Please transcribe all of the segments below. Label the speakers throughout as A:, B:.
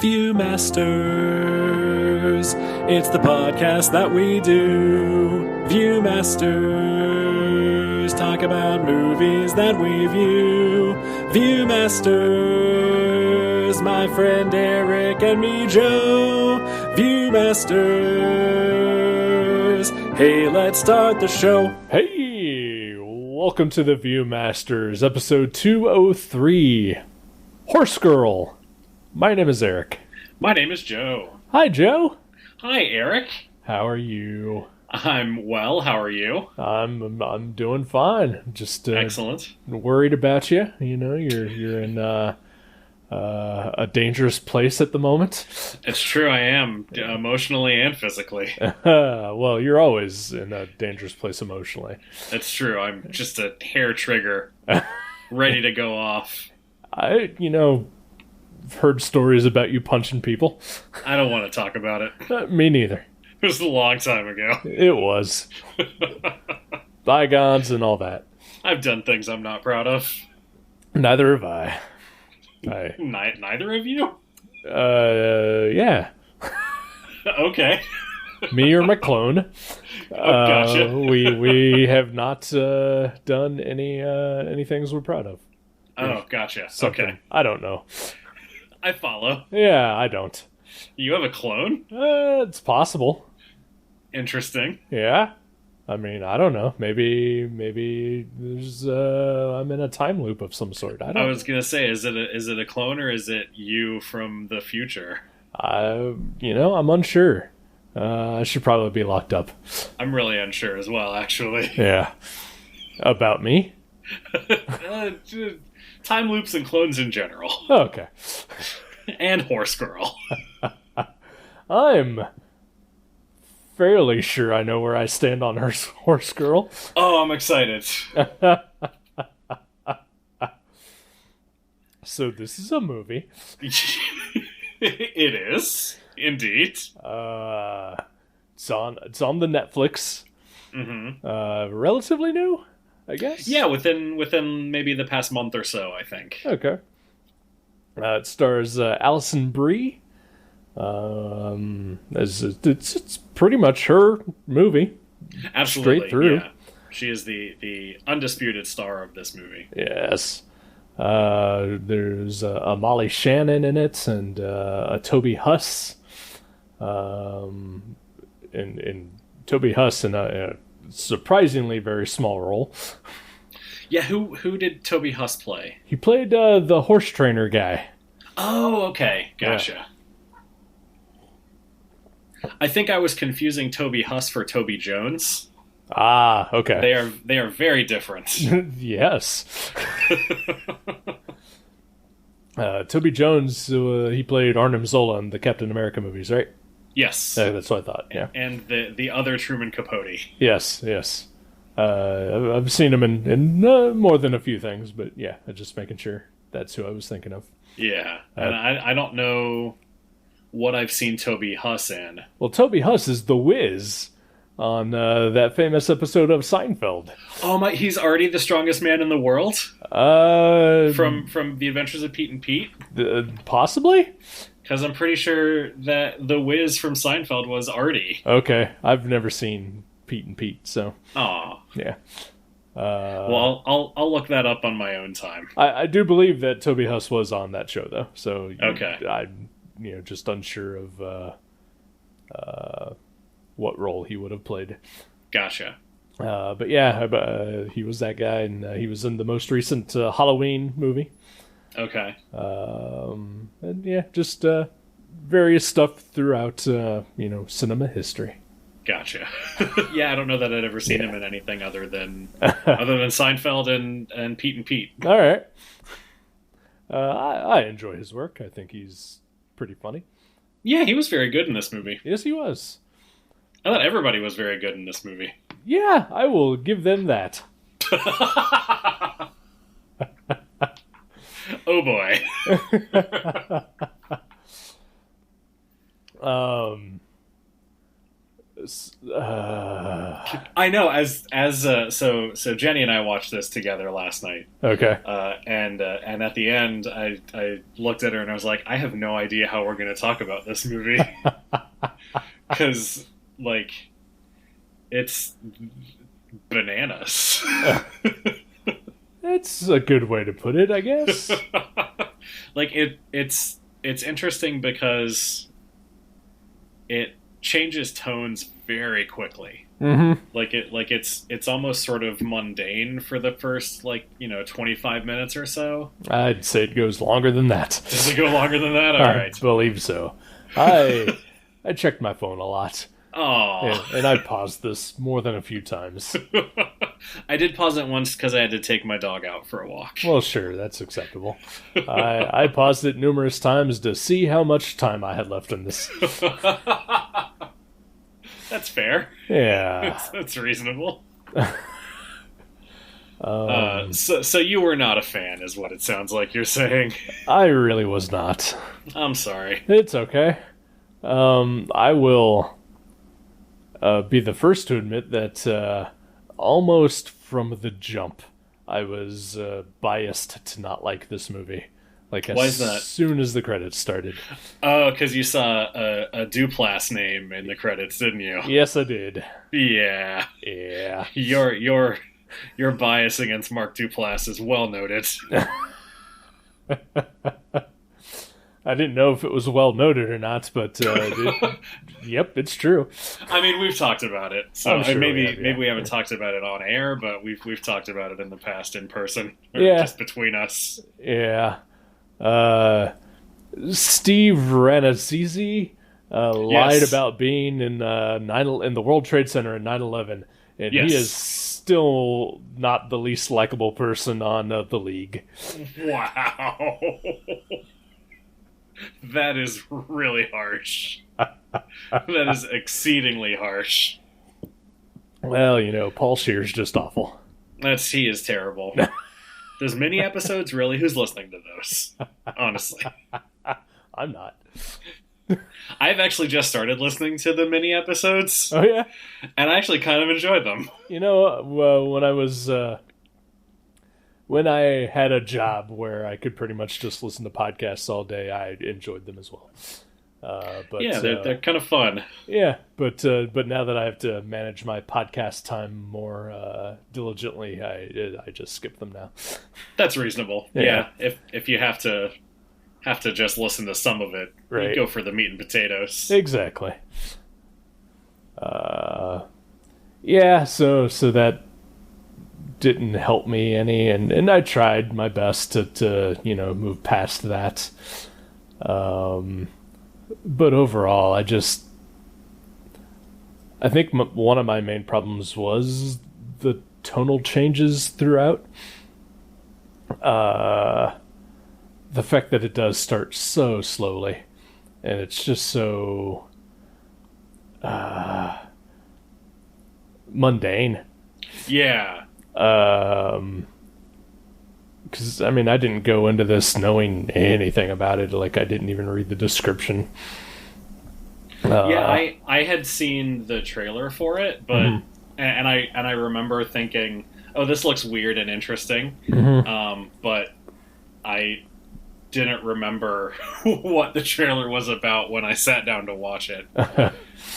A: Viewmasters, it's the podcast that we do. Viewmasters, talk about movies that we view. Viewmasters, my friend Eric and me, Joe. Viewmasters, hey, let's start the show.
B: Hey, welcome to the Viewmasters, episode 203, Horse Girl. My name is Eric.
C: My name is Joe.
B: Hi, Joe.
C: Hi, Eric.
B: How are you?
C: I'm well. How are you?
B: I'm doing fine. Just
C: excellent.
B: Worried about you. You know, you're in a dangerous place at the moment.
C: It's true. I am emotionally and physically.
B: Well, you're always in a dangerous place emotionally.
C: It's true. I'm just a hair trigger, ready to go off.
B: I've heard stories about you punching people.
C: I don't want to talk about it.
B: Me neither.
C: It was a long time ago.
B: It was. Bygones and all that.
C: I've done things I'm not proud of.
B: Neither have I.
C: Neither of you?
B: Yeah.
C: Okay.
B: Me or my clone.
C: Gotcha.
B: We have not done any things we're proud of.
C: Oh, gotcha.
B: Something.
C: Okay.
B: I don't know.
C: I follow.
B: Yeah, I don't.
C: You have a clone?
B: It's possible.
C: Interesting.
B: Yeah. I mean, I don't know. Maybe there's I'm in a time loop of some sort. I
C: was gonna say, is it a clone or is it you from the future?
B: I'm unsure. I should probably be locked up.
C: I'm really unsure as well, actually.
B: Yeah. About me?
C: Time loops and clones in general.
B: Okay.
C: And Horse Girl.
B: I'm fairly sure I know where I stand on Horse Girl.
C: Oh, I'm excited.
B: So this is a movie.
C: It is, indeed.
B: It's on the Netflix.
C: Mm-hmm.
B: Relatively new, I guess.
C: Yeah, within maybe the past month or so, I think.
B: Okay. It stars Alison Brie. It's pretty much her movie.
C: Absolutely,
B: straight through.
C: Yeah. She is the undisputed star of this movie.
B: Yes. There's a Molly Shannon in it, and a Toby Huss. And Toby Huss in a surprisingly very small role.
C: Yeah, who did Toby Huss play?
B: He played the horse trainer guy.
C: Oh, okay. Gotcha. Yeah. I think I was confusing Toby Huss for Toby Jones.
B: Ah, okay.
C: They are very different.
B: Yes. Toby Jones, he played Arnim Zola in the Captain America movies, right?
C: Yes.
B: That's what I thought, yeah.
C: And the other Truman Capote.
B: Yes. I've seen him in more than a few things, but yeah, just making sure that's who I was thinking of.
C: Yeah, and I don't know what I've seen Toby Huss in.
B: Well, Toby Huss is the Wiz on that famous episode of Seinfeld.
C: Oh my! He's already the strongest man in the world. From The Adventures of Pete and Pete.
B: Possibly.
C: Because I'm pretty sure that the Wiz from Seinfeld was Artie.
B: Okay, I've never seen Pete and Pete, so.
C: Aw.
B: Yeah.
C: Well, I'll look that up on my own time.
B: I do believe that Toby Huss was on that show, though. So
C: okay.
B: I'm just unsure of what role he would have played.
C: Gotcha.
B: But yeah, he was that guy, and he was in the most recent Halloween movie.
C: Okay.
B: And yeah, just various stuff throughout cinema history.
C: Gotcha. Yeah, I don't know that I'd ever seen him in anything other than Seinfeld and Pete and Pete.
B: All right. I enjoy his work. I think he's pretty funny.
C: Yeah, he was very good in this movie.
B: Yes, he was.
C: I thought everybody was very good in this movie.
B: Yeah, I will give them that.
C: Oh boy. I know. So Jenny and I watched this together last night.
B: Okay.
C: And at the end, I looked at her and I was like, I have no idea how we're going to talk about this movie because like it's bananas.
B: That's a good way to put it, I guess.
C: Like it's interesting because it changes tones very quickly.
B: Mm-hmm.
C: Like it's almost sort of mundane for the first 25 minutes or so.
B: I'd say it goes longer than that.
C: Does it go longer than that? All right.
B: I believe so. I checked my phone a lot.
C: Oh.
B: And I paused this more than a few times.
C: I did pause it once because I had to take my dog out for a walk.
B: Well, sure, that's acceptable. I paused it numerous times to see how much time I had left in this.
C: That's fair.
B: Yeah.
C: That's reasonable. So you were not a fan, is what it sounds like you're saying.
B: I really was not.
C: I'm sorry.
B: It's okay. I will be the first to admit that almost from the jump, I was biased to not like this movie. Like as soon as the credits started.
C: Oh, because you saw a Duplass name in the credits, didn't you?
B: Yes, I did.
C: Yeah.
B: Yeah.
C: Your bias against Mark Duplass is well noted.
B: I didn't know if it was well noted or not, but yep, it's true.
C: I mean, we've talked about it, so
B: sure
C: maybe we haven't talked about it on air, but we've talked about it in the past in person, or just between us.
B: Yeah. Steve Ranazizi lied about being in the World Trade Center in 9/11, and he is still not the least likable person on the league.
C: Wow. That is really harsh. That is exceedingly harsh.
B: Well, Paul Scheer's just awful.
C: He is terrible. Those mini episodes, really? Who's listening to those? Honestly.
B: I'm not.
C: I've actually just started listening to the mini episodes.
B: Oh, yeah?
C: And I actually kind of enjoyed them.
B: When I had a job where I could pretty much just listen to podcasts all day, I enjoyed them as well. But
C: they're kind of fun.
B: Yeah, but now that I have to manage my podcast time more diligently, I just skip them now.
C: That's reasonable. Yeah, if you have to just listen to some of it,
B: right.
C: You go for the meat and potatoes.
B: Exactly. Yeah, so that didn't help me any, and I tried my best to move past that. But overall, I think one of my main problems was the tonal changes throughout. The fact that it does start so slowly, and it's just so mundane.
C: Yeah.
B: Because, I didn't go into this knowing anything about it. Like, I didn't even read the description.
C: I had seen the trailer for it, but
B: mm-hmm.
C: and I remember thinking, oh, this looks weird and interesting.
B: Mm-hmm.
C: But I didn't remember what the trailer was about when I sat down to watch it.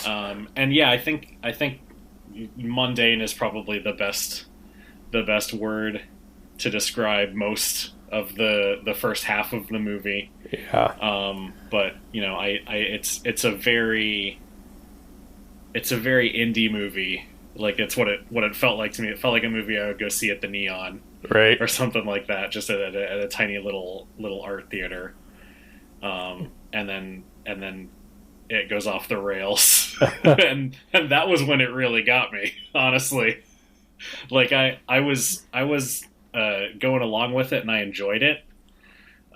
C: And yeah, I think mundane is probably the best word to describe most of the first half of the movie.
B: Yeah.
C: But it's a very indie movie. Like, it's what it felt like to me. It felt like a movie I would go see at the Neon,
B: right,
C: or something like that, just at a tiny little art theater. And then it goes off the rails, and that was when it really got me, honestly. Like, I was going along with it, and I enjoyed it.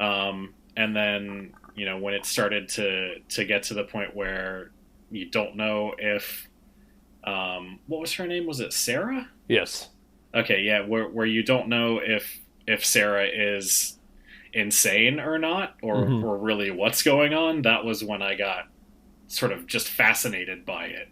C: And then, when it started to get to the point where you don't know if, what was her name? Was it Sarah?
B: Yes.
C: Okay, yeah, where you don't know if Sarah is insane or not, or really what's going on. That was when I got sort of just fascinated by it.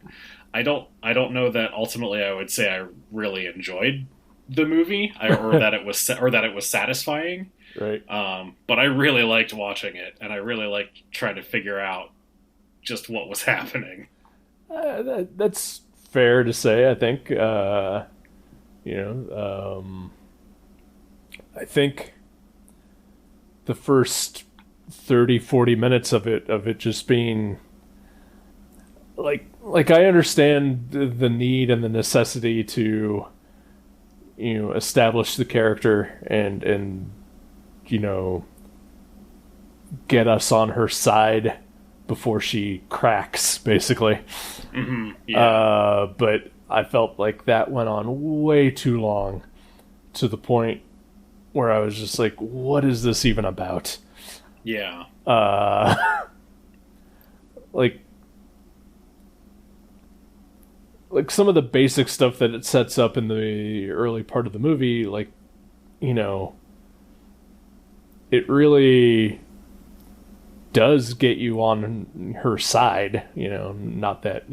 C: I don't know that ultimately I would say I really enjoyed the movie, or that it was satisfying.
B: Right.
C: But I really liked watching it, and I really liked trying to figure out just what was happening.
B: That's fair to say, I think. I think the first 30, 40 minutes of it just being like I understand the need and the necessity to establish the character and get us on her side before she cracks, basically.
C: Mm-hmm. Yeah.
B: But I felt like that went on way too long, to the point where I was just like, what is this even about?
C: Yeah.
B: Like some of the basic stuff that it sets up in the early part of the movie, like, it really does get you on her side, not that,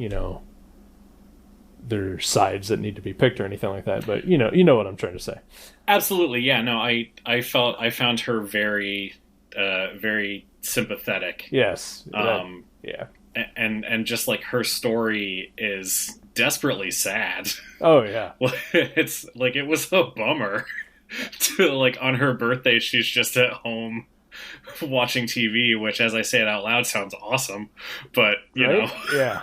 B: there are sides that need to be picked or anything like that, but you know what I'm trying to say.
C: Absolutely. Yeah. No, I found her very, very sympathetic.
B: Yes.
C: Yeah. And just like her story is desperately sad.
B: Oh yeah.
C: It's like, it was a bummer to, like, on her birthday she's just at home watching TV, which, as I say it out loud, sounds awesome, but
B: yeah.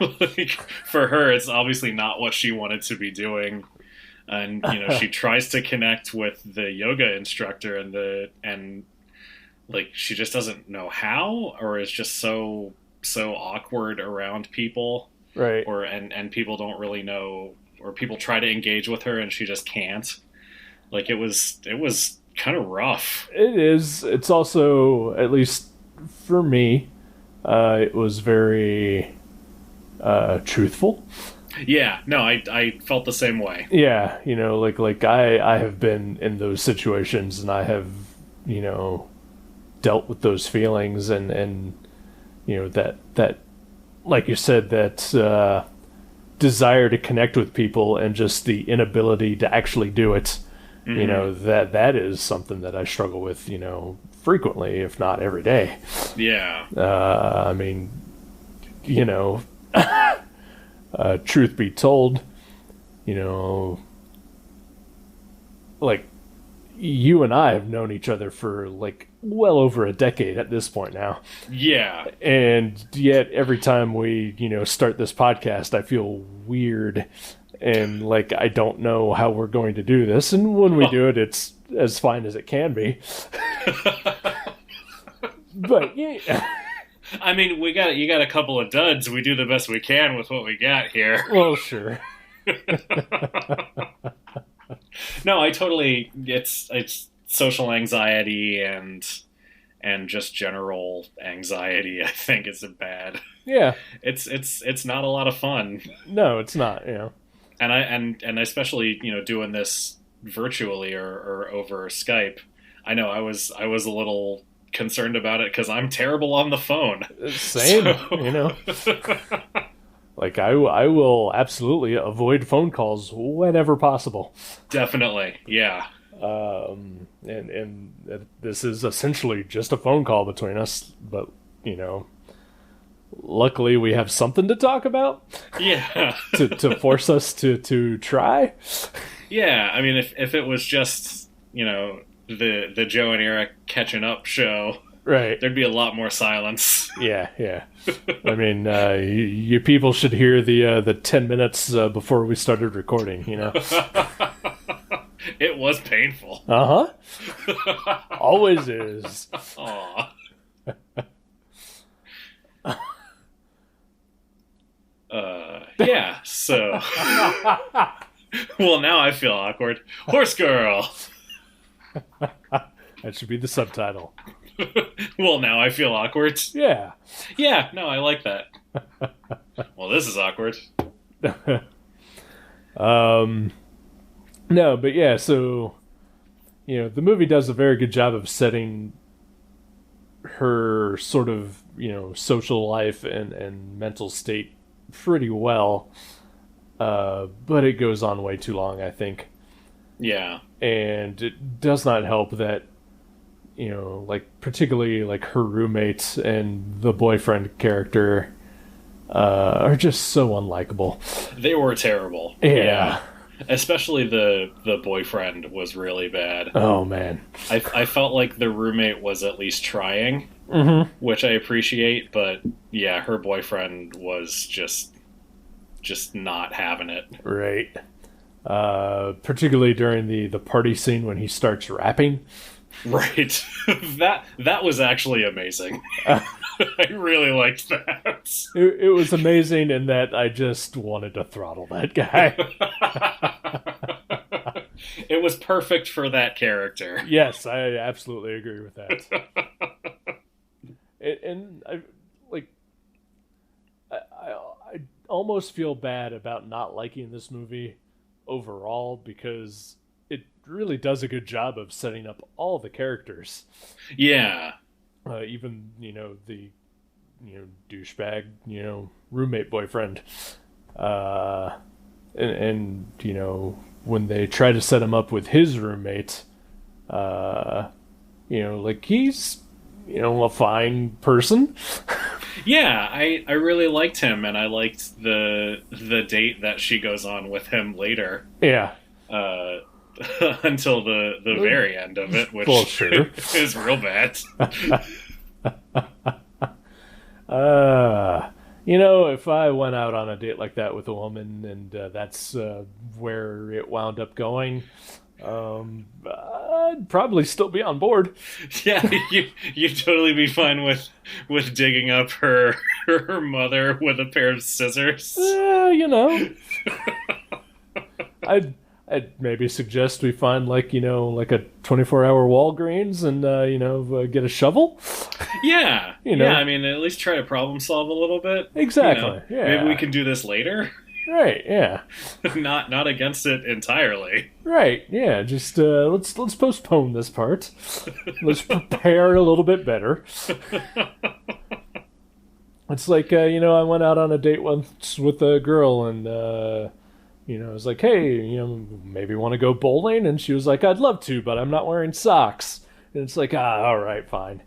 C: like, for her it's obviously not what she wanted to be doing, and she tries to connect with the yoga instructor, and like, she just doesn't know how, or is just so awkward around people,
B: right?
C: Or and people don't really know, or people try to engage with her and she just can't. Like, it was kind of rough.
B: It is. It's also, at least for me, it was very truthful.
C: Yeah, no, I felt the same way.
B: Yeah, like I have been in those situations, and I have, dealt with those feelings, and that like you said, that desire to connect with people and just the inability to actually do it. Mm-hmm. That is something that I struggle with, frequently, if not every day.
C: Yeah.
B: I mean, truth be told, like, you and I have known each other for, like, well over a decade at this point now.
C: Yeah.
B: And yet every time we, start this podcast, I feel weird. And, like, I don't know how we're going to do this. And when we do it, it's as fine as it can be. But, yeah.
C: I mean, you got a couple of duds. We do the best we can with what we got here.
B: Well, sure.
C: No, I totally... It's social anxiety and just general anxiety, I think, is bad.
B: Yeah.
C: It's not a lot of fun.
B: No, it's not,
C: And I especially, doing this virtually or over Skype, I know I was a little concerned about it because I'm terrible on the phone.
B: Same, Like, I will absolutely avoid phone calls whenever possible.
C: Definitely, yeah.
B: And this is essentially just a phone call between us, but, luckily we have something to talk about.
C: Yeah.
B: to force us to try.
C: Yeah, I mean, if it was just, the Joe and Eric catching up show,
B: right,
C: there'd be a lot more silence.
B: Yeah. I mean, you people should hear the 10 minutes before we started recording,
C: It was painful.
B: Uh-huh. Always is.
C: Aw. Yeah, so... Well, now I feel awkward. Horse girl!
B: That should be the subtitle.
C: Well, now I feel awkward.
B: Yeah.
C: Yeah, no, I like that. Well, this is awkward.
B: No, but yeah, so, the movie does a very good job of setting her sort of, social life and mental state pretty well. but it goes on way too long, I think.
C: Yeah.
B: And it does not help that, like, particularly, like, her roommates and the boyfriend character are just so unlikable.
C: They were terrible.
B: Yeah.
C: Especially the boyfriend was really bad.
B: Oh, man.
C: I felt like the roommate was at least trying, which I appreciate, but yeah, her boyfriend was just not having it.
B: Right. Particularly during the party scene when he starts rapping.
C: Right. That was actually amazing. I really liked that.
B: It was amazing in that I just wanted to throttle that guy.
C: It was perfect for that character.
B: Yes, I absolutely agree with that. And I almost feel bad about not liking this movie overall because it really does a good job of setting up all the characters.
C: Yeah.
B: Even, the, douchebag, roommate boyfriend. And when they try to set him up with his roommate, like he's, a fine person.
C: Yeah, I really liked him, and I liked the date that she goes on with him later.
B: Yeah.
C: Until the very end of it, which
B: sure.
C: is real bad.
B: If I went out on a date like that with a woman and that's where it wound up going, I'd probably still be on board.
C: Yeah, you'd totally be fine with digging up her mother with a pair of scissors.
B: I'd maybe suggest we find like a 24-hour Walgreens and get a shovel.
C: Yeah. Yeah, I mean, at least try to problem solve a little bit.
B: Exactly. Yeah.
C: Maybe we can do this later.
B: Right, yeah.
C: Not against it entirely.
B: Right, yeah. Just let's postpone this part. Let's prepare a little bit better. It's like I went out on a date once with a girl and I was like, hey, maybe want to go bowling? And she was like, I'd love to, but I'm not wearing socks. And it's like, all right, fine.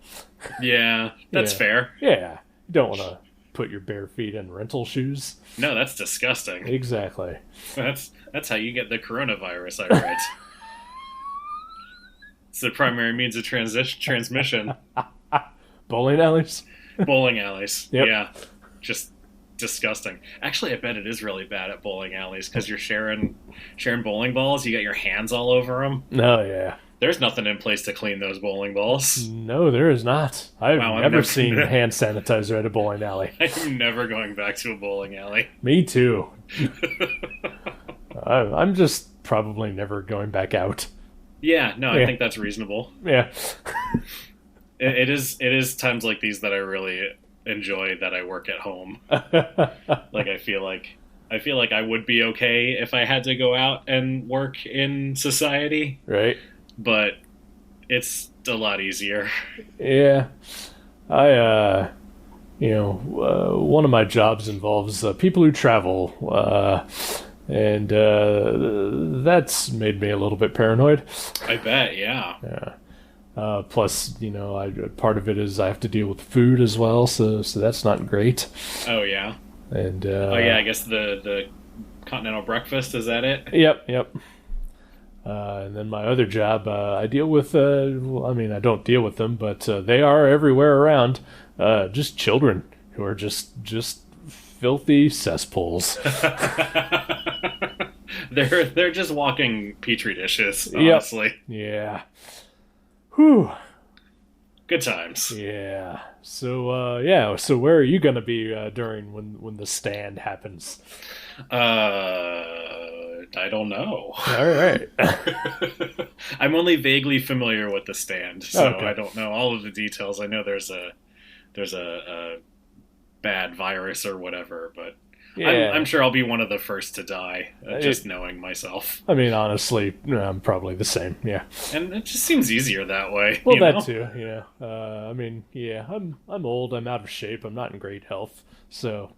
C: Yeah, that's fair.
B: Yeah, you don't want to put your bare feet in rental shoes.
C: No, that's disgusting.
B: Exactly.
C: That's how you get the coronavirus, I read. It's the primary means of transmission.
B: Bowling alleys?
C: Bowling alleys.
B: Yep.
C: Yeah. Just disgusting. Actually, I bet it is really bad at bowling alleys because you're sharing bowling balls. You got your hands all over them.
B: Oh, yeah.
C: There's nothing in place to clean those bowling balls.
B: No, there is not. I've never seen hand sanitizer at a bowling alley.
C: I'm never going back to a bowling alley.
B: Me too. I'm just probably never going back out.
C: Yeah, no, I think that's reasonable.
B: Yeah.
C: It is times like these that I really enjoy that I work at home. Like I feel like I would be okay if I had to go out and work in society.
B: Right.
C: But it's a lot easier.
B: Yeah. I one of my jobs involves people who travel, and that's made me a little bit paranoid.
C: I bet, yeah.
B: Yeah. Plus, part of it is I have to deal with food as well, so that's not great.
C: Oh yeah.
B: And
C: I guess the continental breakfast, is that it?
B: Yep. And then my other job, I deal with. I don't deal with them, but they are everywhere around. Just children who are just filthy cesspools.
C: They're just walking petri dishes, honestly.
B: Yep. Yeah. Whew.
C: Good times.
B: Yeah. So So where are you gonna be during when the stand happens?
C: I don't know.
B: All right.
C: I'm only vaguely familiar with the stand, so
B: okay.
C: I don't know all of the details. I know there's a bad virus or whatever, but yeah. I'm sure I'll be one of the first to die, just knowing myself.
B: I mean, honestly, I'm probably the same. Yeah,
C: and it just seems easier that way.
B: Well, that too. Yeah. I'm old. I'm out of shape. I'm not in great health. So,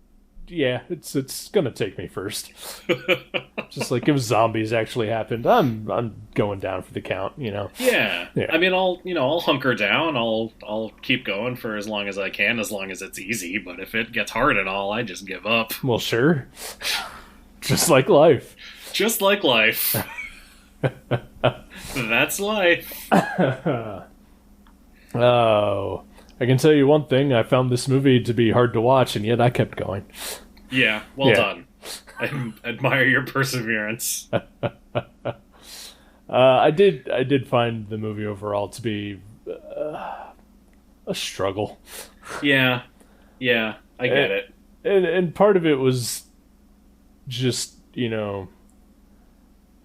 B: yeah, it's gonna take me first. Just like if zombies actually happened, I'm going down for the count, you know.
C: Yeah.
B: Yeah.
C: I mean, I'll hunker down. I'll keep going for as long as I can, as long as it's easy. But if it gets hard and all, I just give up.
B: Well, sure. Just like life.
C: Just like life. That's life.
B: Oh, I can tell you one thing. I found this movie to be hard to watch, and yet I kept going.
C: Yeah, well done. I admire your perseverance.
B: I did find the movie overall to be a struggle.
C: Yeah, I get it.
B: And part of it was just, you know,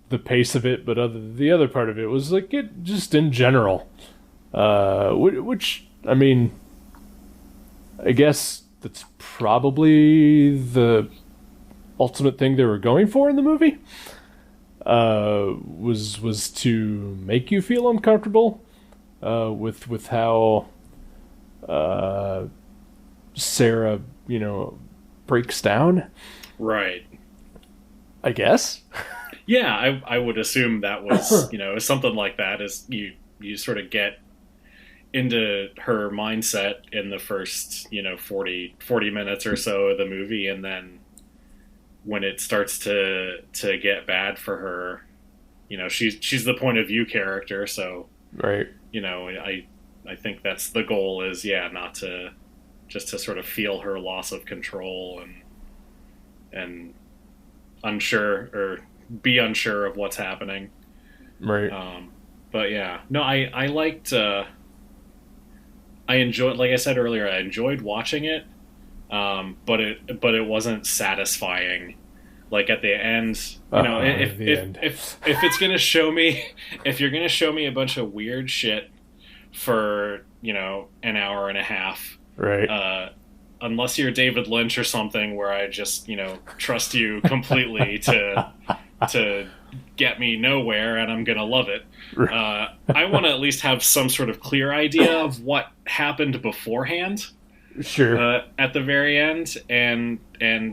B: the pace of it, but the other part of it was like it just in general. Which, I mean, I guess that's probably the ultimate thing they were going for in the movie. Was to make you feel uncomfortable with how Sarah, you know, breaks down.
C: Right.
B: I guess.
C: Yeah, I would assume that was, you know, something like that. Is you sort of get into her mindset in the first, you know, 40 minutes or so of the movie, and then when it starts to get bad for her, you know, she's the point of view character, so
B: Right.
C: you know, I think that's the goal, is not to just to sort of feel her loss of control and unsure, or be unsure of what's happening.
B: Right.
C: But yeah, no, I liked. I enjoyed, like I said earlier, I enjoyed watching it, but it wasn't satisfying. Like at the end, you know, if it's gonna show me, if you're gonna show me a bunch of weird shit for, you know, an hour and a half,
B: right.
C: Unless you're David Lynch or something, where I just, you know, trust you completely to get me nowhere, and I'm gonna love it. I want to at least have some sort of clear idea of what happened beforehand.
B: Sure.
C: At the very end, and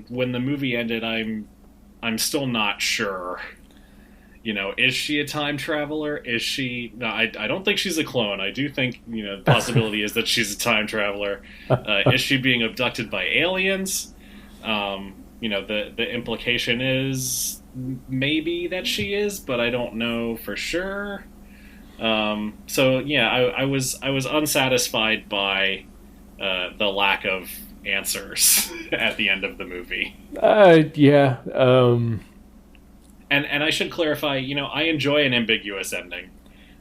C: when the movie ended, I'm still not sure. You know, is she a time traveler? Is she? No, I don't think she's a clone. I do think, you know, the possibility is that she's a time traveler. Is she being abducted by aliens? You know, the implication is maybe that she is, but I don't know for sure. So yeah, I was unsatisfied by the lack of answers at the end of the movie.
B: Yeah.
C: And I should clarify, you know, I enjoy an ambiguous ending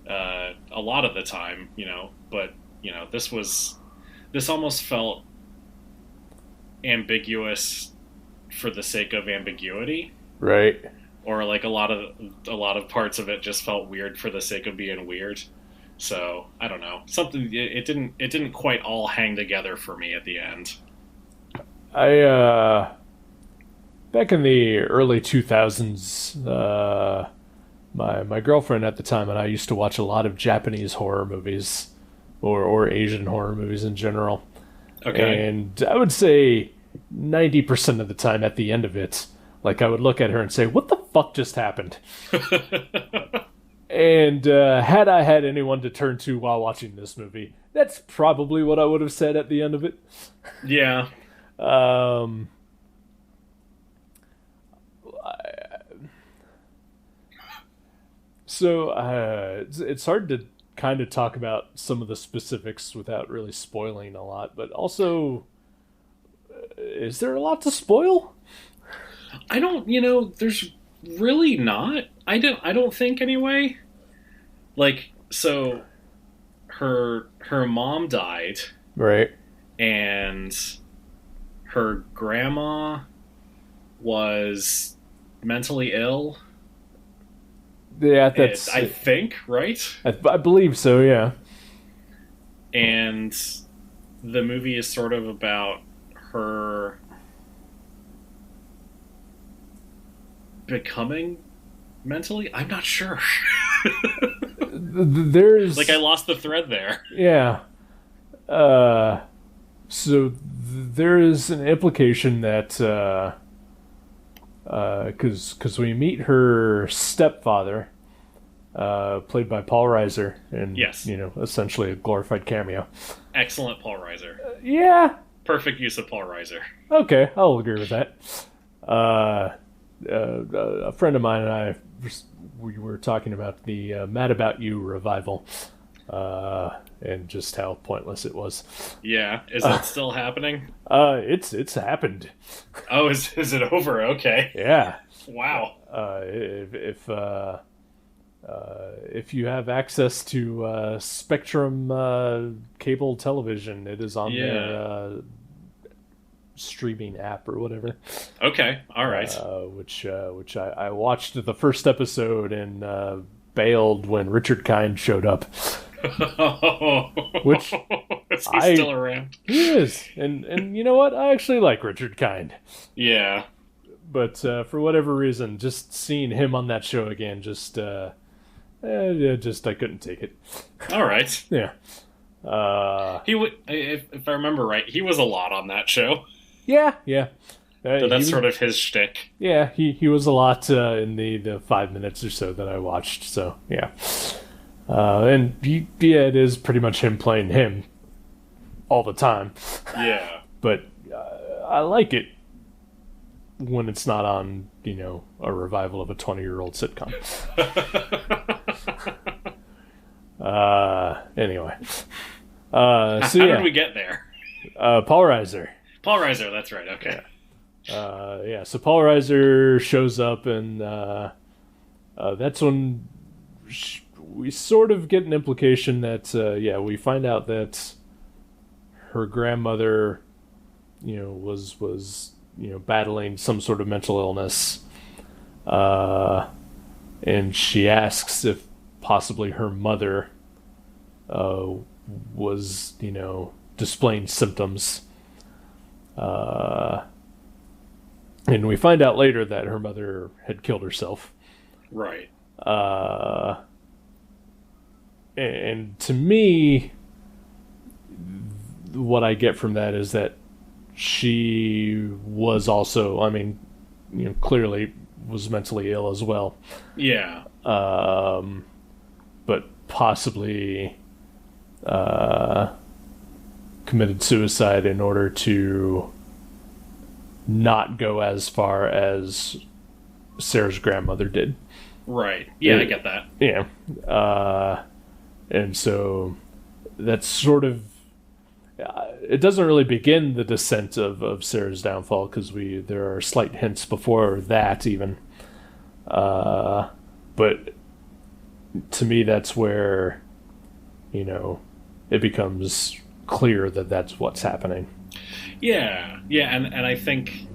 C: a lot of the time, you know, but, you know, this almost felt ambiguous for the sake of ambiguity.
B: Right.
C: Or like a lot of parts of it just felt weird for the sake of being weird. So, I don't know. It didn't quite all hang together for me at the end.
B: Back in the early 2000s, my girlfriend at the time and I used to watch a lot of Japanese horror movies, or Asian horror movies in general.
C: Okay.
B: And I would say 90% of the time at the end of it, like I would look at her and say, "What the fuck just happened?" And had I had anyone to turn to while watching this movie, that's probably what I would have said at the end of it.
C: Yeah.
B: So it's hard to kind of talk about some of the specifics without really spoiling a lot, but also, is there a lot to spoil?
C: I don't, you know, there's really not. I don't think anyway. Like, so her mom died,
B: Right.
C: and her grandma was mentally ill.
B: Yeah, that's.
C: I think, right?
B: I believe so. Yeah.
C: And the movie is sort of about her becoming mentally. I'm not sure.
B: There's
C: like, I lost the thread there.
B: Yeah. So there is an implication that because we meet her stepfather, played by Paul Reiser, and
C: Yes.
B: essentially a glorified cameo.
C: Excellent Paul Reiser.
B: Yeah.
C: Perfect use of Paul Reiser.
B: Okay, I'll agree with that. A friend of mine and I, we were talking about the Mad About You revival, and just how pointless it was.
C: Yeah. Is that still happening?
B: It's happened.
C: Oh, is it over? Okay.
B: Yeah.
C: Wow.
B: If you have access to Spectrum cable television, it is on their streaming app or whatever.
C: Okay. All right.
B: Which I watched the first episode and bailed when Richard Kind showed up. Which
C: is he still around?
B: He is, and you know what? I actually like Richard Kind.
C: Yeah.
B: But for whatever reason, just seeing him on that show again, I couldn't take it.
C: All right.
B: Yeah.
C: He if I remember right, he was a lot on that show.
B: Yeah.
C: So that's sort of his shtick.
B: Yeah, he was a lot in the 5 minutes or so that I watched. So yeah, it is pretty much him playing him all the time.
C: Yeah.
B: But I like it when it's not on, a revival of a 20-year-old sitcom. Anyway. How
C: did we get there?
B: Paul Reiser.
C: Paul Reiser, that's right, okay.
B: So Paul Reiser shows up, and that's when we sort of get an implication that, we find out that her grandmother, was battling some sort of mental illness. And she asks if possibly her mother was, displaying symptoms. And we find out later that her mother had killed herself.
C: Right.
B: And to me, what I get from that is that she was also, clearly was mentally ill as well.
C: Yeah.
B: But possibly committed suicide in order to not go as far as Sarah's grandmother did.
C: Right. Yeah, I get that.
B: Yeah. And so that's sort of... it doesn't really begin the descent of Sarah's downfall, because there are slight hints before that even. But to me, that's where, it becomes clear that that's what's happening.
C: Yeah, and I think,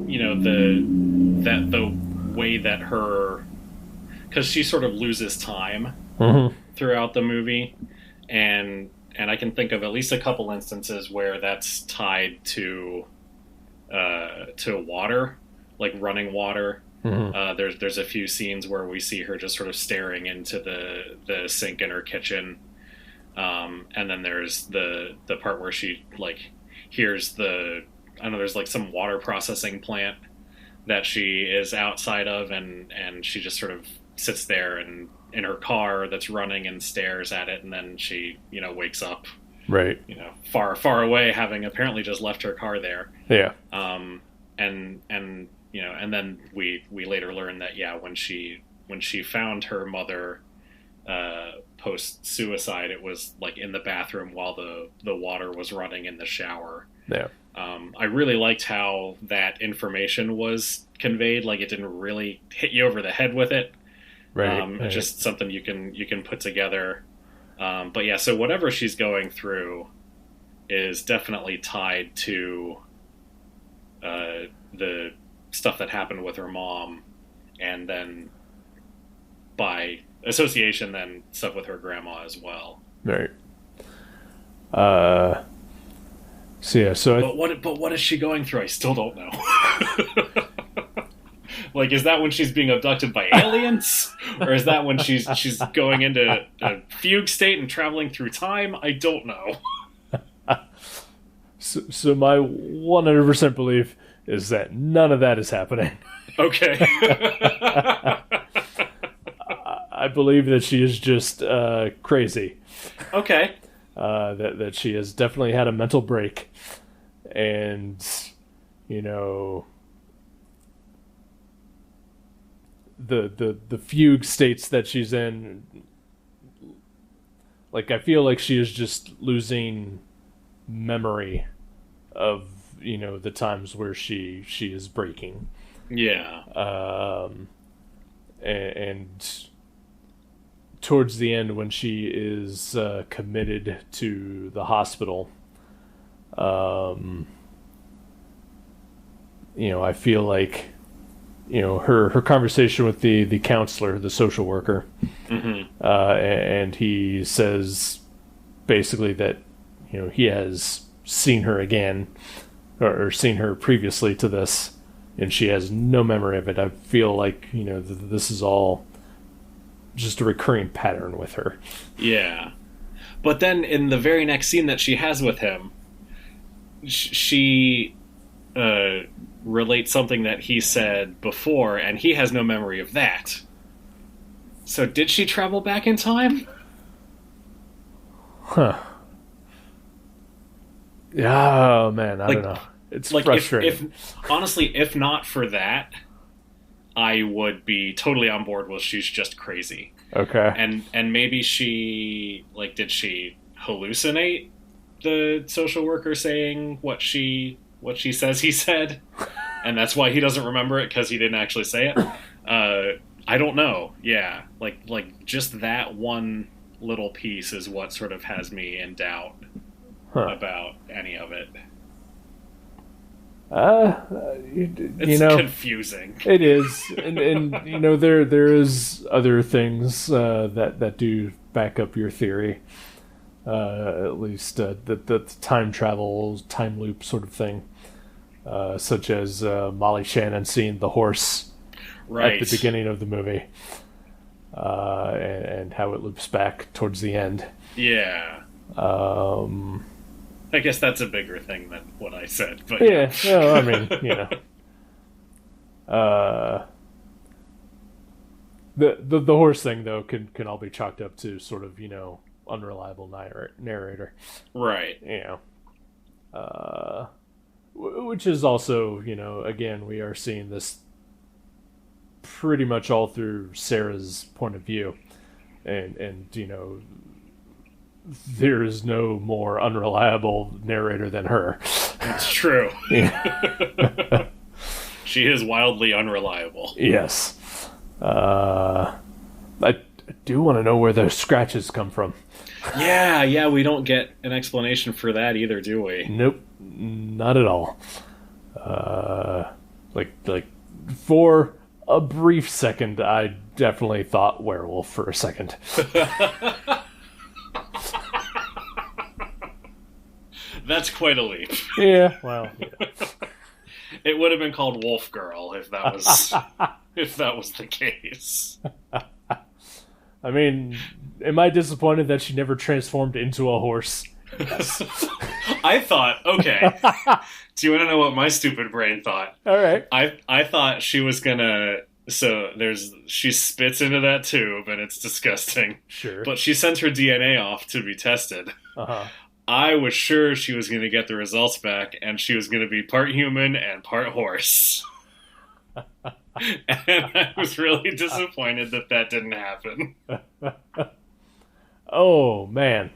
C: the way that her... because she sort of loses time throughout the movie, and I can think of at least a couple instances where that's tied to water, like running water. There's a few scenes where we see her just sort of staring into the sink in her kitchen, and then there's the part where she hears there's some water processing plant that she is outside of, and she just sort of sits there and in her car that's running and stares at it, and then she wakes up,
B: right,
C: far away, having apparently just left her car there.
B: Yeah.
C: And then we later learn that when she found her mother post suicide, it was in the bathroom while the water was running in the shower.
B: Yeah.
C: I really liked how that information was conveyed. It didn't really hit you over the head with it.
B: Right.
C: It's just something you can put together. But yeah, so whatever she's going through is definitely tied to the stuff that happened with her mom, and then by association, then stuff with her grandma as well.
B: Right.
C: But what is she going through? I still don't know. Is that when she's being abducted by aliens? Or is that when she's going into a fugue state and traveling through time? I don't know.
B: So my 100% belief is that none of that is happening.
C: Okay.
B: I believe that she is just crazy.
C: Okay.
B: That she has definitely had a mental break, and you know, the fugue states that she's in. Like, I feel like she is just losing memory of, you know, the times where she is breaking.
C: Yeah.
B: And towards the end, when she is committed to the hospital, you know, I feel like, you know, her conversation with the counselor, the social worker, and he says basically that, you know, he has seen her again, or seen her previously to this, and she has no memory of it. I feel like, you know, this is all just a recurring pattern with her.
C: Yeah. But then in the very next scene that she has with him, she relates something that he said before, and he has no memory of that. So did she travel back in time?
B: Huh. Yeah, oh man, I don't know. It's like frustrating.
C: Honestly, if not for that, I would be totally on board with she's just crazy.
B: Okay.
C: And maybe she, like, did she hallucinate the social worker saying what she says he said? And that's why he doesn't remember it, because he didn't actually say it? I don't know. Yeah. Like just that one little piece is what sort of has me in doubt about any of it.
B: It's
C: confusing.
B: It is, and you know, there is other things that do back up your theory. At least the time travel, time loop sort of thing, such as Molly Shannon seeing the horse at the beginning of the movie, and how it loops back towards the end.
C: Yeah. I guess that's a bigger thing than what I said, but
B: yeah. No, I mean, you know, the horse thing though can all be chalked up to sort of, you know, unreliable narrator,
C: right?
B: You know, which is also, you know, again, we are seeing this pretty much all through Sarah's point of view, and you know, there is no more unreliable narrator than her.
C: That's true.
B: Yeah.
C: She is wildly unreliable.
B: Yes. I do want to know where those scratches come from.
C: Yeah, we don't get an explanation for that either, do we?
B: Nope, not at all. Like for a brief second, I definitely thought werewolf for a second.
C: That's quite a leap.
B: Yeah, well, yeah.
C: It would have been called Wolf Girl if that was the case.
B: I mean, am I disappointed that she never transformed into a horse? Yes.
C: I thought, okay. Do you want to know what my stupid brain thought?
B: All right.
C: I thought she was gonna. So she spits into that tube and it's disgusting.
B: Sure.
C: But she sent her DNA off to be tested.
B: Uh-huh.
C: I was sure she was going to get the results back, and she was going to be part human and part horse. And I was really disappointed that didn't happen.
B: Oh, man.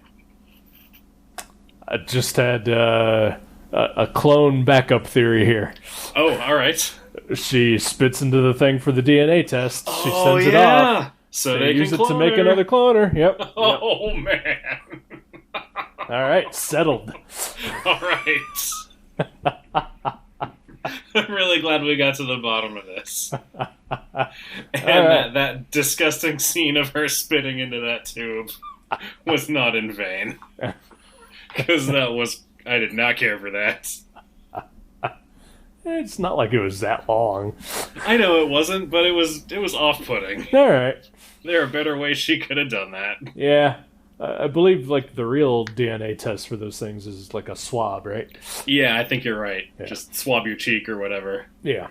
B: I just had a clone backup theory here.
C: Oh, all right.
B: She spits into the thing for the DNA test. She sends it off.
C: So they
B: use
C: can
B: it to make another cloner. Yep.
C: Oh, man.
B: All right, settled.
C: All right. I'm really glad we got to the bottom of this. And that disgusting scene of her spitting into that tube was not in vain. Because I did not care for that.
B: It's not like it was that long.
C: I know it wasn't, but it was off-putting.
B: All right.
C: There are better ways she could have done that.
B: Yeah. I believe like the real DNA test for those things is like a swab, right?
C: Yeah, I think you're right.
B: Yeah.
C: Just swab your cheek or whatever.
B: Yeah.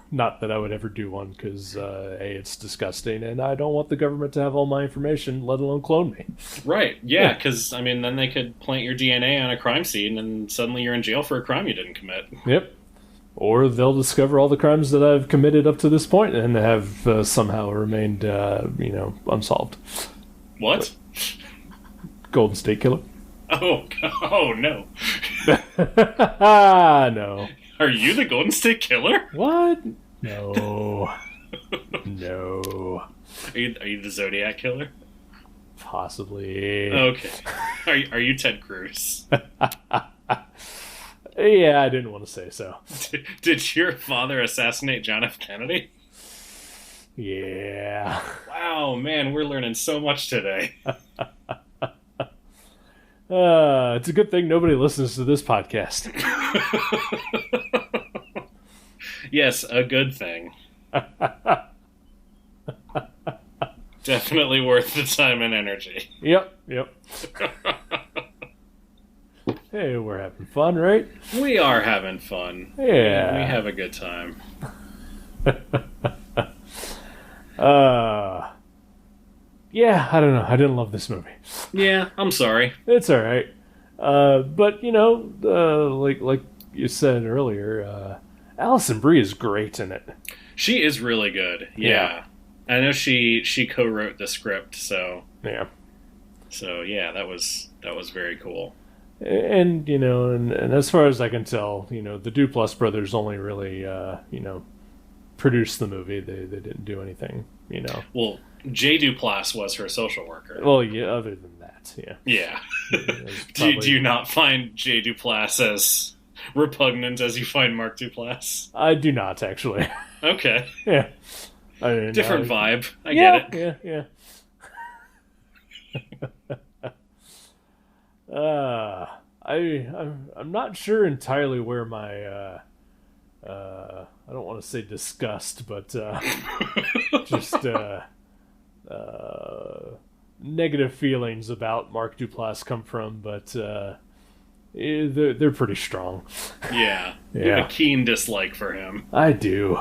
B: Not that I would ever do one because A, it's disgusting, and I don't want the government to have all my information, let alone clone me.
C: Right. Yeah, because I mean, then they could plant your DNA on a crime scene, and suddenly you're in jail for a crime you didn't commit.
B: Yep. Or they'll discover all the crimes that I've committed up to this point and have somehow remained, unsolved.
C: What?
B: Golden State Killer.
C: Oh no.
B: No.
C: Are you the Golden State Killer?
B: What? No. No.
C: Are you the Zodiac Killer?
B: Possibly.
C: Okay. Are you Ted Cruz?
B: Yeah, I didn't want to say so.
C: Did your father assassinate John F. Kennedy?
B: Yeah.
C: Wow, man, we're learning so much today.
B: It's a good thing nobody listens to this podcast.
C: Yes, a good thing. Definitely worth the time and energy.
B: Yep. Hey, we're having fun, right?
C: We are having fun.
B: Yeah.
C: We have a good time.
B: Yeah, I don't know. I didn't love this movie.
C: Yeah, I'm sorry.
B: It's all right. But like you said earlier, Alison Brie is great in it.
C: She is really good. Yeah. I know she co-wrote the script, so
B: yeah.
C: So yeah, that was very cool.
B: And and as far as I can tell, the Duplass brothers only really produced the movie. They didn't do anything,
C: Well, Jay Duplass was her social worker.
B: Well, yeah. Other than that, yeah.
C: Yeah.
B: Probably...
C: do you not find Jay Duplass as repugnant as you find Mark Duplass?
B: I do not actually.
C: Okay.
B: Yeah.
C: Different vibe. I get
B: it. Yeah. I'm not sure entirely where my I don't want to say disgust, but just negative feelings about Mark Duplass come from, but they're pretty strong.
C: Yeah. You have a keen dislike for him.
B: I do.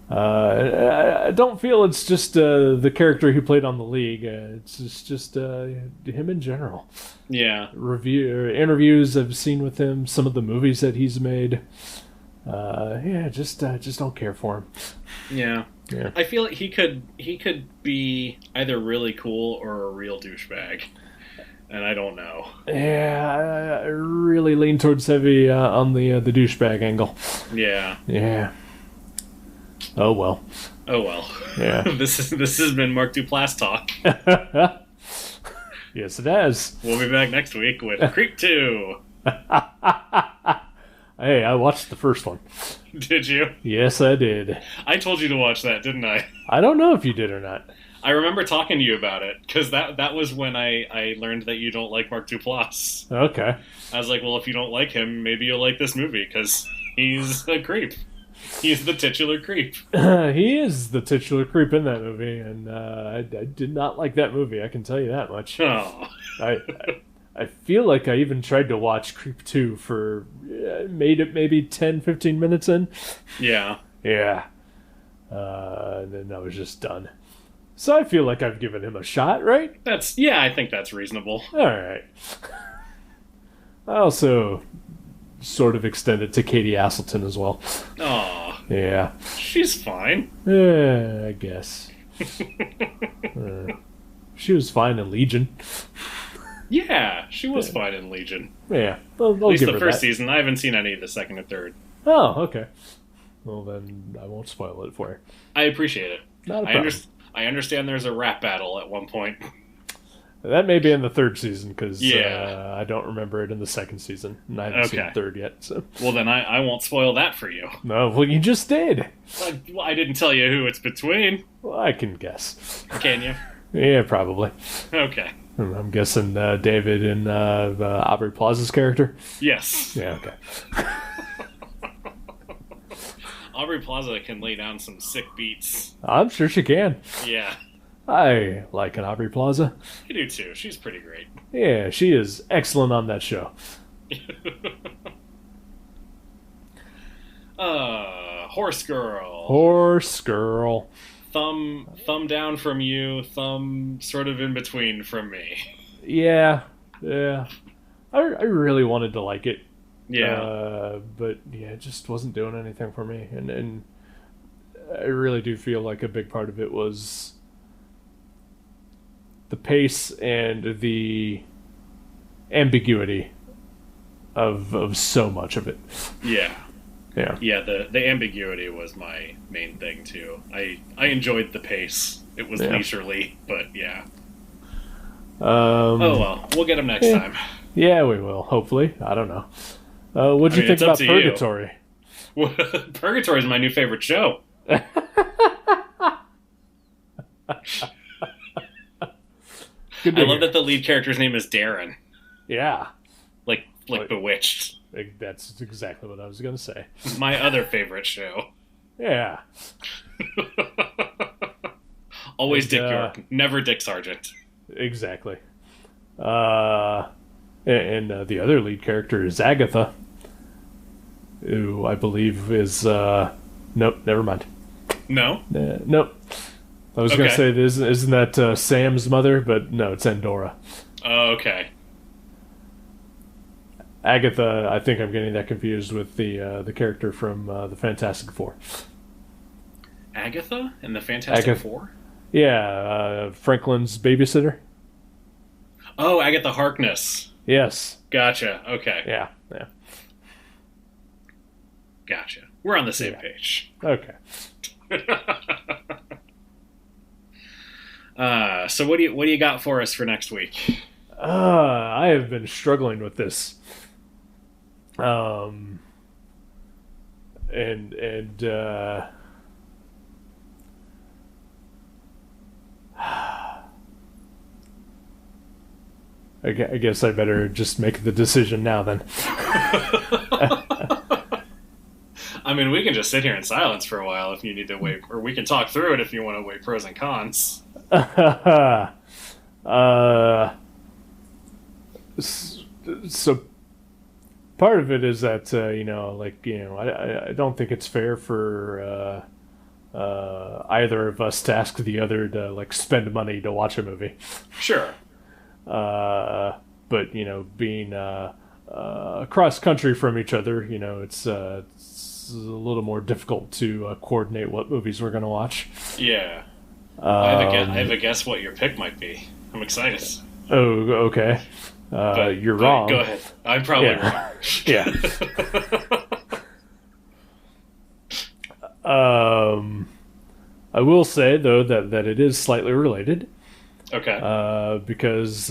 B: I don't feel it's just the character he played on The League. It's just him in general.
C: Yeah.
B: Interviews I've seen with him, some of the movies that he's made. Just don't care for him.
C: Yeah. I feel like he could be either really cool or a real douchebag. And I don't know.
B: Yeah, I really lean towards heavy on the douchebag angle.
C: Yeah.
B: Yeah. Oh well.
C: Yeah. This has been Mark Duplass talk.
B: Yes, it has.
C: We'll be back next week with Creep 2.
B: Hey, I watched the first one.
C: Did you?
B: Yes, I did.
C: I told you to watch that, didn't I?
B: I don't know if you did or not.
C: I remember talking to you about it, because that was when I learned that you don't like Mark Duplass.
B: Okay.
C: I was like, well, if you don't like him, maybe you'll like this movie, because he's a creep. He's the titular creep.
B: He is the titular creep in that movie, and I did not like that movie, I can tell you that much.
C: Oh.
B: I feel like I even tried to watch Creep 2 for made it maybe 10, 15 minutes in.
C: Yeah.
B: Yeah. And then I was just done. So I feel like I've given him a shot, right?
C: I think that's reasonable.
B: All right. I also sort of extended to Katie Aselton as well.
C: Aw.
B: Yeah.
C: She's fine.
B: Yeah, I guess. She was fine in Legion.
C: Yeah, she was fine in Legion.
B: Yeah.
C: At least the first season. I haven't seen any of the second and third.
B: Oh, okay. Well, then I won't spoil it for you.
C: I appreciate it.
B: Not a problem.
C: I understand there's a rap battle at one point.
B: That may be in the third season, because I don't remember it in the second season. And I haven't seen the third yet. So.
C: Well, then I won't spoil that for you.
B: No, well, you just did.
C: Well, I didn't tell you who it's between.
B: Well, I can guess.
C: Can you?
B: Yeah, probably.
C: Okay.
B: I'm guessing David and Aubrey Plaza's character?
C: Yes.
B: Yeah, okay.
C: Aubrey Plaza can lay down some sick beats.
B: I'm sure she can.
C: Yeah.
B: I like an Aubrey Plaza.
C: I do too. She's pretty great.
B: Yeah, she is excellent on that show.
C: Horse girl.
B: Horse girl.
C: Thumb down from you, thumb sort of in between from me.
B: Yeah. I really wanted to like it.
C: Yeah.
B: But yeah, it just wasn't doing anything for me. And I really do feel like a big part of it was the pace and the ambiguity of so much of it.
C: Yeah.
B: Yeah.
C: The ambiguity was my main thing too. I enjoyed the pace. It was leisurely, but yeah. Oh well, we'll get them next time.
B: Yeah, we will. Hopefully, I don't know. What'd you think about Purgatory?
C: Purgatory is my new favorite show.
B: Good
C: I love that the lead character's name is Darren.
B: Yeah,
C: like Bewitched.
B: That's exactly what I was going to say.
C: My other favorite show.
B: Yeah.
C: Always Dick York, never Dick Sargent.
B: Exactly. And the other lead character is Agatha, who I believe is... nope, never mind.
C: No?
B: Nope. I was going to say, isn't that Sam's mother? But no, it's Endora.
C: Oh, okay.
B: Agatha, I think I'm getting that confused with the character from the Fantastic Four.
C: Agatha and the Fantastic Four?
B: Yeah, Franklin's babysitter.
C: Oh, Agatha Harkness.
B: Yes.
C: Gotcha. Okay.
B: Yeah.
C: Gotcha. We're on the same page.
B: Okay.
C: So what do you got for us for next week?
B: I have been struggling with this. And I guess I better just make the decision now then.
C: I mean, we can just sit here in silence for a while if you need to wait, or we can talk through it if you want to weigh pros and cons.
B: So part of it is that I don't think it's fair for either of us to ask the other to spend money to watch a movie.
C: Sure.
B: But being across country from each other, it's a little more difficult to coordinate what movies we're going to watch.
C: Yeah. I have a guess what your pick might be. I'm excited.
B: Oh, okay. You're wrong.
C: Go ahead. I'm probably wrong.
B: Yeah. I will say though that it is slightly related.
C: Okay.
B: Because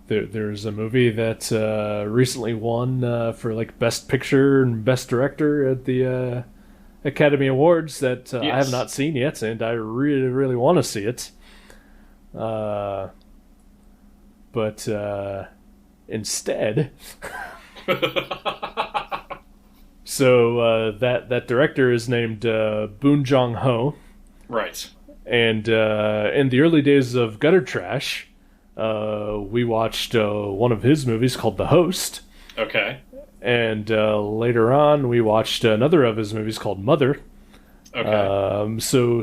B: there's a movie that recently won for Best Picture and Best Director at the Academy Awards that I have not seen yet, and I really, really want to see it. But instead, so that director is named Boon Jong-ho.
C: Right.
B: And in the early days of Gutter Trash, we watched one of his movies called The Host.
C: Okay.
B: And later on, we watched another of his movies called Mother.
C: Okay.
B: So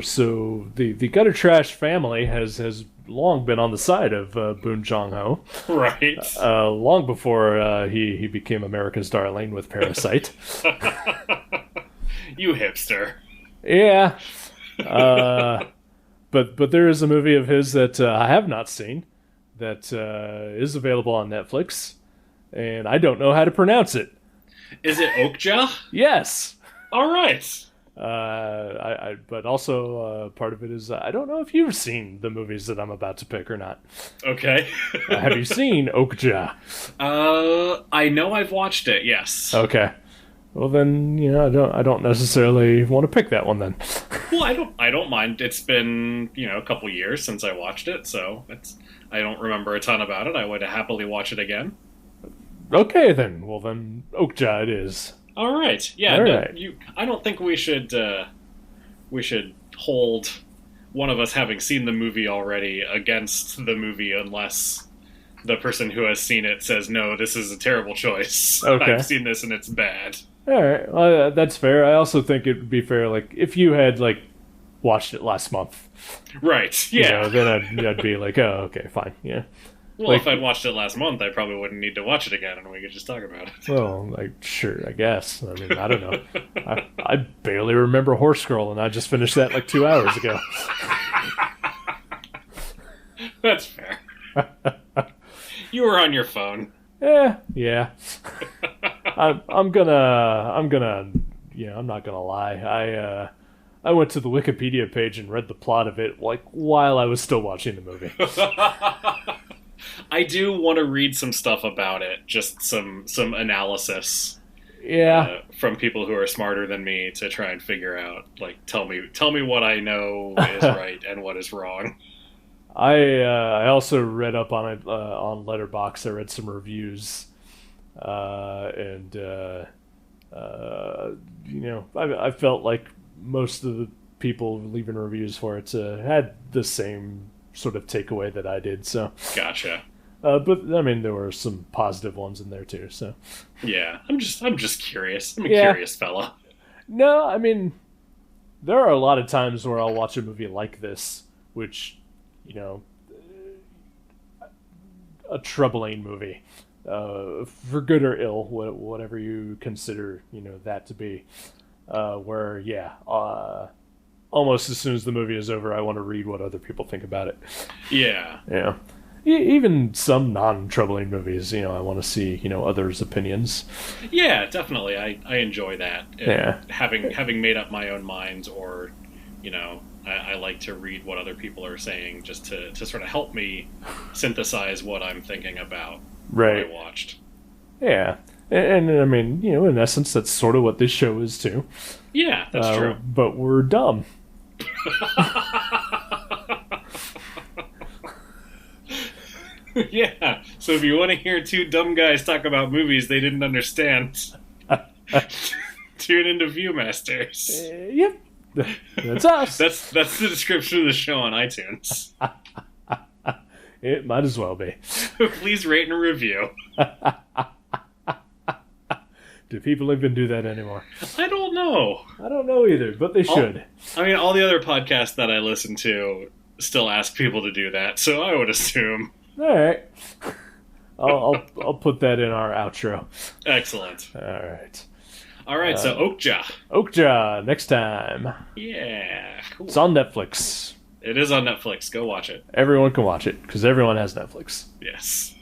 B: the Gutter Trash family has long been on the side of Boon Jong-ho.
C: Right.
B: Long before he became America's darling with Parasite.
C: You hipster.
B: Yeah. But there is a movie of his that I have not seen that is available on Netflix, and I don't know how to pronounce it.
C: Is it Okja?
B: Yes.
C: All right.
B: But also part of it is I don't know if you've seen the movies that I'm about to pick or not.
C: Okay.
B: Have you seen Okja?
C: I know I've watched it. Yes.
B: Okay. Well then, I don't necessarily want to pick that one then.
C: Well, I don't mind. It's been a couple years since I watched it, so I don't remember a ton about it. I would happily watch it again.
B: Okay then. Well then, Okja it is.
C: All right. Yeah.
B: All right.
C: I don't think we should hold one of us having seen the movie already against the movie unless the person who has seen it says, no, this is a terrible choice.
B: Okay.
C: I've seen this and it's bad.
B: All right, well, that's fair. I also think it would be fair, like, if you had, like, watched it last month.
C: Right,
B: You
C: yeah.
B: know, then I'd be like, oh, okay, fine, yeah.
C: Well,
B: like-
C: if I'd watched it last month, I probably wouldn't need to watch it again and we could just talk about it.
B: Well, like, sure, I guess. I mean, I don't know. I barely remember Horse Girl, and I just finished that like 2 hours ago.
C: That's fair. You were on your phone.
B: Yeah. I'm gonna, you know, I'm not gonna lie. I went to the Wikipedia page and read the plot of it, like, while I was still watching the movie.
C: I do want to read some stuff about it, just some analysis.
B: Yeah.
C: From people who are smarter than me to try and figure out, like, tell me what I know is right and what is wrong.
B: I also read up on it on Letterboxd. I read some reviews, and you know, I felt like most of the people leaving reviews for it had the same sort of takeaway that I did. So
C: Gotcha.
B: But I mean, there were some positive ones in there too. So
C: Yeah, I'm just curious. I'm a
B: Yeah.
C: curious fella.
B: no, I mean, there are a lot of times where I'll watch a movie like this, which, you know, a troubling movie, for good or ill, whatever you consider, you know, that to be. Where, yeah, almost as soon as the movie is over, I want to read what other people think about it.
C: Yeah.
B: Yeah. Even some non-troubling movies, you know, I want to see, you know, others' opinions.
C: Yeah, definitely. I enjoy that.
B: Yeah.
C: Having made up my own mind, or, you know, I like to read what other people are saying just to sort of help me synthesize what I'm thinking about
B: Right.
C: what I watched.
B: Yeah. And I mean, you know, in essence, that's sort of what this show is too.
C: Yeah, that's true.
B: But we're dumb.
C: Yeah. So if you want to hear two dumb guys talk about movies they didn't understand, tune into Viewmasters.
B: Yep. That's us.
C: That's the description of the show on iTunes.
B: It might as well be.
C: Please rate and review.
B: Do people even do that anymore?
C: I don't know.
B: I don't know either, but they should.
C: I mean, all the other podcasts that I listen to still ask people to do that, so I would assume.
B: All right. I'll put that in our outro.
C: Excellent.
B: All right.
C: All right, so Okja.
B: Okja, next time.
C: Yeah, cool.
B: It's on Netflix.
C: It is on Netflix. Go watch it.
B: Everyone can watch it, because everyone has Netflix.
C: Yes.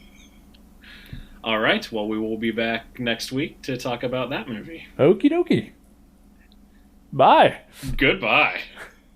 C: All right, well, we will be back next week to talk about that movie.
B: Okie dokie. Bye.
C: Goodbye.